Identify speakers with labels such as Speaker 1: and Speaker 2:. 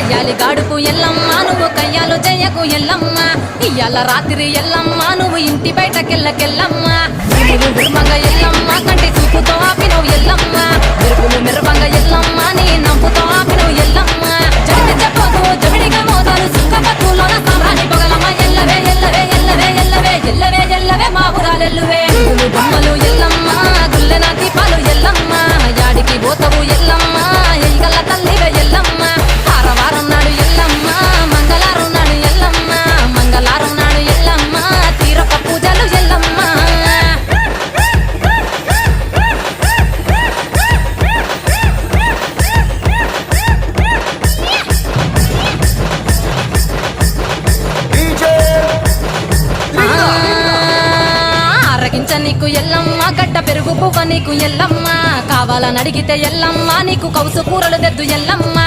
Speaker 1: కయ్యాలి గాడుకు ఎల్లమ్మ నువ్వు కయ్యాలు జయ్యకు ఎల్లమ్మ ఇయ్యాల రాత్రి ఎల్లమ్మ నువ్వు ఇంటి బయటకెళ్ళకెళ్ళమ్మ మెరుమంగ ఎల్లమ్మ కంటి చూపుతో ఆపినవు ఎల్లమ్మ మెరుపులు మెరువంగ ఎల్లమ్మ నీ నవ్వుతో ఆపినవు ఎల్లమ్మ జగతి చెప్పదు జగడిగా మోదాలు సుఖపత్తులోన సామ్రాణి పొగలమ్మ ఎల్లవే ఎల్లవే ఎల్లవే ఎల్లవే ఎల్లవే ఎల్లవే మా ఊరాలెల్లువే బొమ్మలు ఎల్లమ్మ గుల్లెన దీపాలు ఎల్లమ్మ యాడికి పోతవు ఎల్లమ్మ ఎల్గల్ల తల్లివే ఎల్లమ్మ ఆరవారం నాడు ఎల్లమ్మ మంగళారం నాడు ఎల్లమ్మ మంగళారం నాడు ఎల్లమ్మ తీరొక్క పూజలు ఎల్లమ్మ ఆరగించ నీకు ఎల్లమ్మ గడ్డ పెరుగు పువ్వ నీకు ఎల్లమ్మ కావాలని అడిగితే ఎల్లమ్మ నీకు కౌసు కూరలు తెద్దు ఎల్లమ్మ